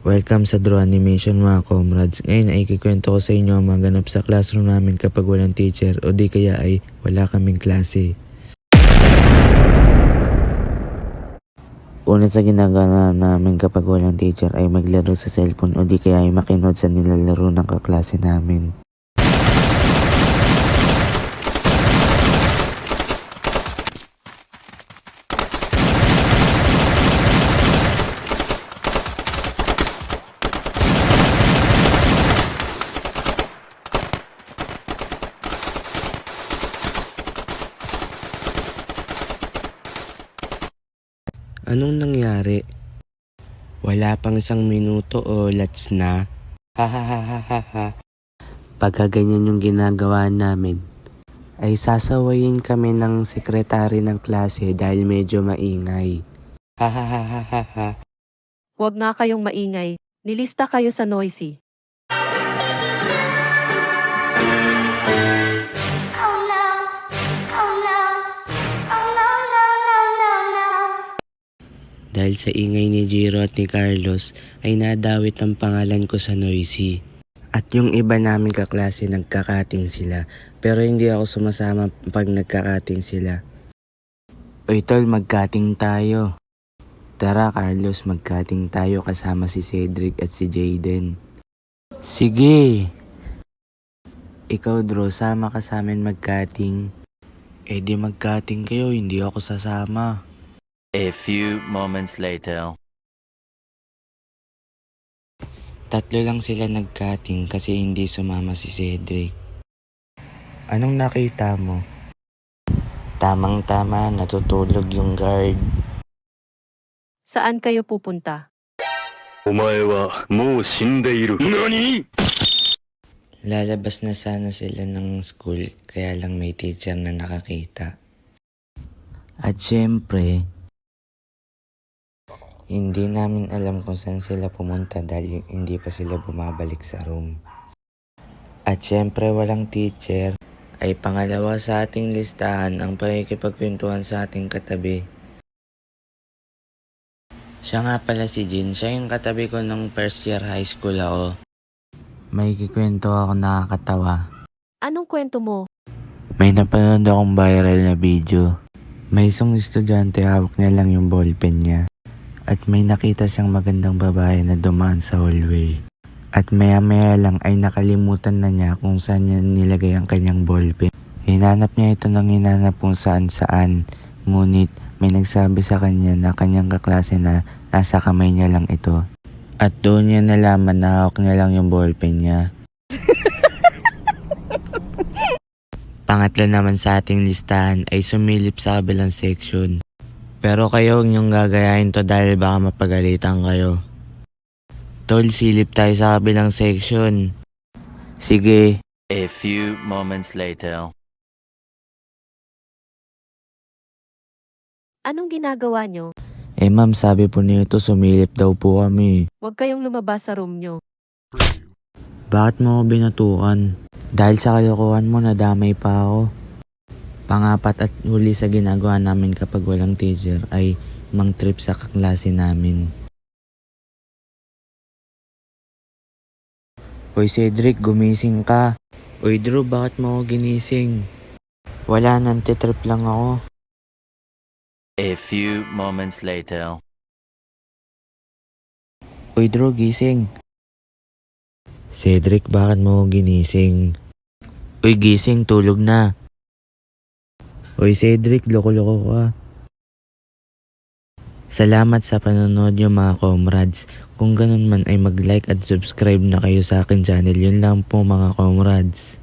Welcome sa Draw Animation mga comrades. Ngayon ay ikikwento ko sa inyo ang mga ganap sa classroom namin kapag walang teacher o di kaya ay wala kaming klase. Una sa ginagawa namin kapag walang teacher ay maglaro sa cellphone o di kaya ay makinood sa nilalaro ng kaklase namin. Anong nangyari? Wala pang 1 minuto o lats na? Hahaha. Pagka ganyan yung ginagawa namin, ay sasawayin kami ng sekretary ng klase dahil medyo maingay. Hahaha. Huwag nga kayong maingay. Nilista kayo sa noisy. Dahil sa ingay ni Jiro at ni Carlos ay nadawit ang pangalan ko sa noisy. At yung iba namin kaklase nagkakating sila, pero hindi ako sumasama pag nagkakating sila. Uy tol, magkating tayo. Tara Carlos, magkating tayo kasama si Cedric at si Jaden. Sige! Ikaw Dro, sama ka sa amin magkating. Eh di magkating kayo, hindi ako sasama. A few moments later. Tatlo lang sila nagkating kasi hindi sumama si Cedric. Anong nakita mo? Tamang-tama, natutulog yung guard. Saan kayo pupunta? お前はもう死んでいる。何？ Lalabas na sana sila ng school, kaya lang may teacher na nakakita. At syempre, hindi namin alam kung saan sila pumunta dahil hindi pa sila bumabalik sa room. At syempre walang teacher, ay pangalawa sa ating listahan ang pakikipagkwentuhan sa ating katabi. Siya nga pala si Jin, siya yung katabi ko nung first year high school ako. May kikwento ako nakakatawa. Anong kwento mo? May napanood akong viral na video. May isang estudyante, hawak niya lang yung ballpen niya. At may nakita siyang magandang babae na dumaan sa hallway. At maya-maya lang ay nakalimutan na niya kung saan niya nilagay ang kanyang ballpen. Hinanap niya ito ng hinanap kung saan-saan. Ngunit may nagsabi sa kanya na kanyang kaklase na nasa kamay niya lang ito. At doon niya nalaman na hawak niya lang yung ballpen niya. Pangatlo naman sa ating listahan ay sumilip sa kabilang section. Pero kayo huwag niyong gagayahin to dahil baka mapagalitan kayo. Tol, silip tayo sa kabilang section. Sige. A few moments later. Anong ginagawa nyo? Eh ma'am, sabi po nito sumilip daw po kami. Huwag kayong lumabas sa room nyo. Bakit mo ako binatukan? Dahil sa kalokohan mo nadamay pa ako. Pangapat at huli sa ginagawa namin kapag walang teacher ay mang-trip sa kaklase namin. Uy Cedric, gumising ka. Uy Drew, bakit mo ako ginising? Wala, nantitrip lang ako. A few moments later. Uy Drew, gising. Cedric, bakit mo ako ginising? Uy gising, tulog na. Uy Cedric, loko-loko ka. Salamat sa panonood niyo mga comrades. Kung ganun man ay mag-like at subscribe na kayo sa akin channel. Yun lang po mga comrades.